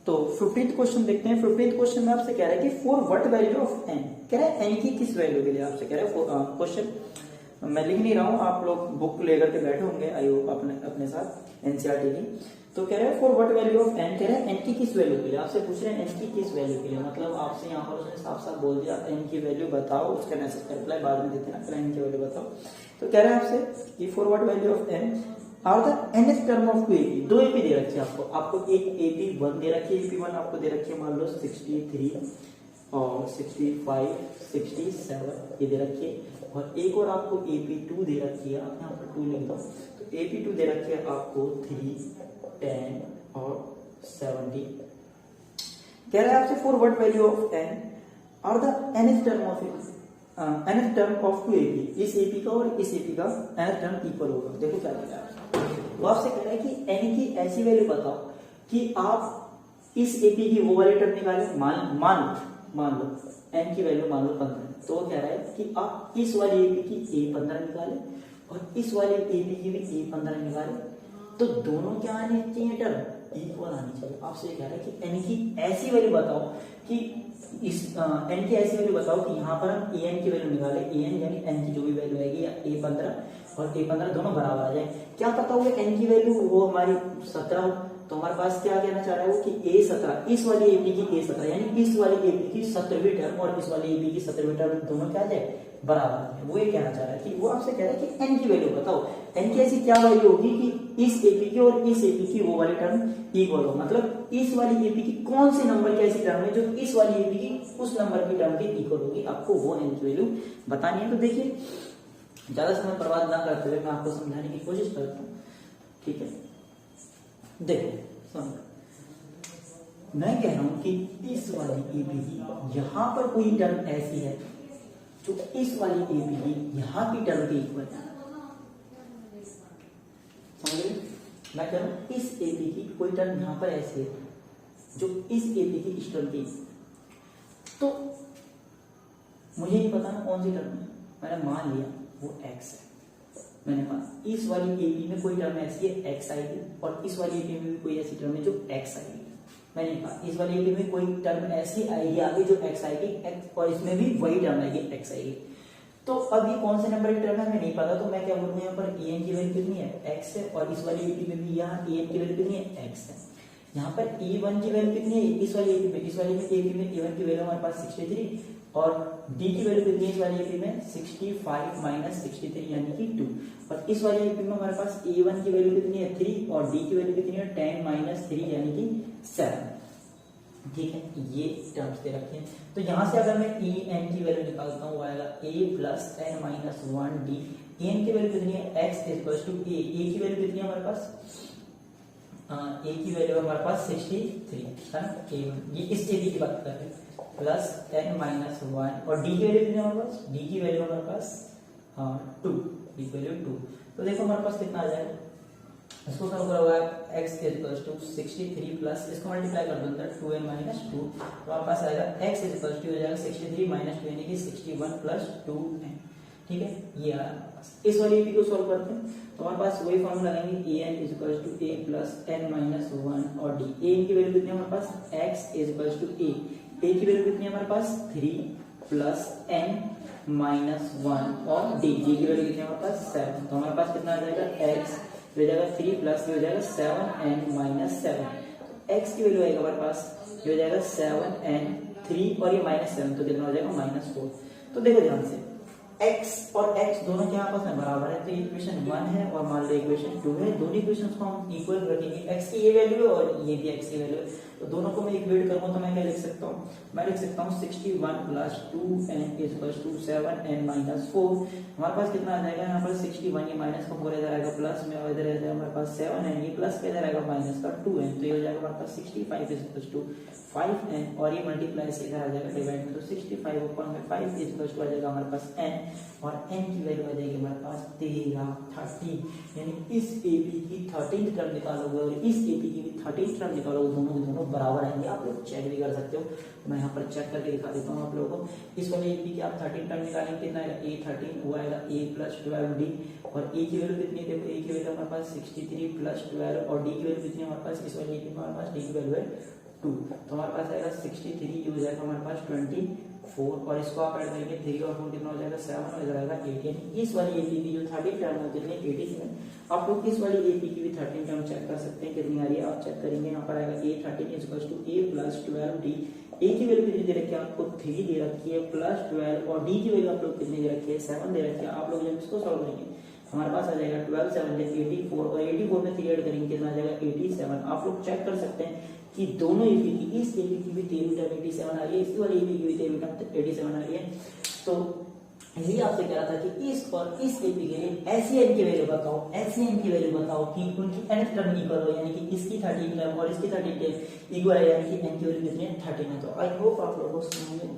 तो 15th question देखते हैं। 15th क्वेश्चन में आपसे कह रहा है कि for what value of n, कह रहा है एन की किस वैल्यू के लिए आपसे कह रहा है क्वेश्चन। मैं लिख नहीं रहा हूं, आप लोग बुक लेकर के बैठे होंगे आई होप अपने साथ एनसीईआरटी की। तो कह रहा है for what value of n, कह रहा है एन की किस वैल्यू के लिए आपसे पूछ रहे हैं, एन की किस वैल्यू के लिए। मतलब आपसे यहाँ पर उसने साफ साफ बोल दिया एन की वैल्यू बताओ, उसका नेक्स्ट रिप्लाई बाद में देते ना, एन की वैल्यू बताओ। तो कह रहा है आपसे कि for what value of N are the nth term of 2 AP, 2 AP दे रखी है आपको एक एपी 1 दे रखी है, एपी 1 आपको दे रखी है मान लो 63 और 65 67 ये दे रखी है, और एक और आपको एपी 2 दे रखी है, आप यहाँ पर 2 लिख दो। तो एपी 2 दे रखी है आपको 3 10 और 70। कह रहा है आपसे for what value of N are the nth term of nth term of 2 AP, इस एपी का और इस एपी का nth टर्म इक्वल होगा। देखो क्या लिखा है, वो आपसे कह रहा है कि एन की ऐसी वैल्यू बताओ कि आप इस एपी की वो वाली टर्म निकाले, मान लो एन की वैल्यू मान लो 15। तो वो कह रहा है कि आप इस वाली एपी की A15 निकाले और इस वाली एपी की भी A15 निकाले, तो दोनों क्या आने चाहिए, टर्म इक्वल आनी चाहिए। आपसे कह रहा है कि एन की ऐसी वैल्यू बताओ कि इस एन की ऐसी वैल्यू बताओ कि यहाँ पर हम एन की वैल्यू निकाले, एन यानी एन की जो भी वैल्यू आएगी या A15 और A15 दोनों बराबर आ जाए। क्या पता होगा एन की वैल्यू वो हमारी 17 हो, तो हमारे पास क्या कहना चाह रहा है वो कि A17 इस वाली एपी की A17 यानी इस वाली एपी की 17वीं टर्म और इस वाली एपी की 17वीं टर्म दोनों क्या आ जाए, बराबर है। वो ये कहना चाह रहा है कि वो आपसे कह रहा है कि एन की वैल्यू बताओ, एन की ऐसी क्या वैल्यू होगी कि इस एपी की और इस एपी की वो वाली टर्म इक्वल हो। मतलब इस वाली एपी की कौन से नंबर की ऐसी टर्म है जो इस वाली एपी की उस नंबर की टर्म के इक्वल होगी, आपको वो एन की वैल्यू बतानी है। तो देखिए ज्यादा समय बर्बाद ना करते हुए मैं आपको समझाने की कोशिश करता हूँ, ठीक है। देखो मैं कह रहा हूं कि इस वाली एपी की यहां पर कोई टर्म ऐसी है जो इस वाली एपी की यहां की टर्म के इक्वल है, समझ गए। मैं कह रहा हूं इस एपी की कोई टर्म यहां पर ऐसी है जो इस एपी की इस टर्म की, तो मुझे नहीं पता ना कौन सी टर्म है, मैंने मान लिया वो x है। मैंने कहा इस वाली एपी में कोई टर्म ऐसी है x आएगी और इस वाली एपी में भी कोई ऐसी टर्म है जो x आएगी। मैंने कहा इस वाली एपी में कोई टर्म ऐसी आएगी आगे जो x आएगी x, और इसमें भी वही टर्म आएगी x आएगी। तो अब ये कौन से नंबर की टर्म है हमें नहीं पता, तो मैं क्या बोलूंगा यहाँ पर an की वैल्यू कितनी है x है, और इस वाली एपी में भी यहाँ an की वैल्यू कितनी है x है। यहाँ पर E1 की वैल्यू कितनी है इस वाली एपी में, इस वाली एपी में E1 की वैल्यू हमारे पास 63 और D की वैल्यू कितनी है इस वाली एपी में 65 माइनस 63 यानी कि 2, और इस वाली एपी में हमारे पास A1 की वैल्यू कितनी है 3 और D की वैल्यू कितनी है 10 माइनस 3 यानी कि 7, ठीक है। ये टर्म्स दे रखे हैं। तो यहां से अगर मैं En की वैल्यू निकालता हूँ आएगा a plus n minus 1d। En की वैल्यू कितनी है x equal to a, a की वैल्यू कितनी है हमारे पास, a की वैल्यू हमारे पास 63 है ना, A1 ये इस एपी की बात कर रहे हैं, प्लस n माइनस 1 और d की वैल्यू कितनी है हमारे पास, d की वैल्यू हमारे पास 2, d की वैल्यू 2। तो देखो हमारे पास कितना आ जाएगा, इसको सॉल्व करा हुआ है x इक्वल टू 63 प्लस इसको मल्टीप्लाई कर दो अंदर 2n माइनस 2, तो हमारे पास आएगा x इक्वल टू हो जाएगा 63 माइनस 2 यानी कि 61 प्लस 2n, ठीक है। ये आ हमारे पास इस वाली एपी को सॉल्व करते हैं, तो हमारे पास वही फॉर्मूला लगाएंगे an equal to a plus n minus 1 और d। a की वैल्यू कितनी है हमारे पास x इक्वल टू a की वैल्यू कितनी है हमारे पास 3 प्लस n माइनस 1 और d की वैल्यू कितनी है हमारे पास 7। तो हमारे पास कितना आ जाएगा x हो जाएगा 3 प्लस हो जाएगा 7n माइनस 7, x की वैल्यू आएगा हमारे पास ये हो जाएगा 7n 3 और ये माइनस 7, तो कितना हो जाएगा माइनस 4। तो देखो ध्यान से x और x दोनों क्या आपस में बराबर है, तो इक्वेशन 1 है और मान लो इक्वेशन 2 है, दोनों इक्वेशंस को हम इक्वल रखेंगे, x की ये वैल्यू है और ये भी x की वैल्यू है, तो दोनों को मैं इक्वेट करूंगा तो मैं क्या लिख सकता हूँ, मैं लिख सकता हूँ 61 plus 2n equal to 7n minus 4। हमारे पास कितना आ जाएगा यहाँ पर 61, ये माइनस का 4 इधर आएगा प्लस में, और इधर आएगा हमारे पास 7n, ये प्लस का इधर आएगा माइनस का 2n, तो ये हो जाएगा हमारे पास 65 इक्वल टू 5n और ये मल्टीप्लाई से इधर आ जाएगा डिवाइड में, तो 65 ऊपर में 5 इक्वल टू आ जाएगा हमारे पास n और n की वैल्यू आ जाएगी हमारे पास 13, यानी इस एपी की 13th टर्म निकालोगे और इस एपी की भी 13th टर्म निकालोगे, दोनों के दोनों बराबर आएंगे। आप लोग चेक भी कर सकते हो, मैं यहाँ पर चेक करके दिखा देता हूँ आप लोगों को। इस वाले एपी की आप 13 टर्म निकालेंगे, कितना आएगा a13, वो आएगा a प्लस 12d, और a की वैल्यू कितनी है, देखो a की वैल्यू हमारे पास 63 प्लस 12 और d की वैल्यू कितनी है हमारे पास, इस वाले एपी में हमारे पास d की वैल्यू है 2, तो हमारे पास आएगा 63, ये हो जाएगा हमारे पास 24, और इसको आप ऐड करेंगे 3 और 4 कितना हो जाएगा 7, और इधर आएगा 8, यानी इस वाली एपी की जो 13 टर्म है कितनी 87। आप लोग इस वाली एपी की भी 13 टर्म चेक कर सकते हैं कितनी आ रही है, आप चेक करेंगे यहाँ पर आएगा A13 equals to A plus 12D। A की वैल्यू कितनी दे रखी है आपको 3 दे रखी है प्लस 12, और डी की वैल्यू आप लोग कितनी दे रखी है 7 दे रखी है। आप लोग जब इसको सॉल्व करेंगे हमारे पास आ जाएगा 12 7 84, और 84 में 3 ऐड करेंगे कितना आ जाएगा 87। आप लोग चेक कर सकते हैं कि दोनों एपी की, इस एपी की भी 13 टर्म 87 आ रही है, इस वाली एपी की भी 13 टर्म 87 आ रही है। तो यही आपसे कह रहा था कि इस और इस एपी के लिए एसईएन की वैल्यू बताओ, एसईएन की वैल्यू बताओ कि उनकी nth टर्म इक्वल हो, यानी कि इसकी 13 टर्म और इसकी 13 टर्म इक्वल है, यानी कि n की वैल्यू कितनी है 13 है। तो आई होप आप लोगों को समझ में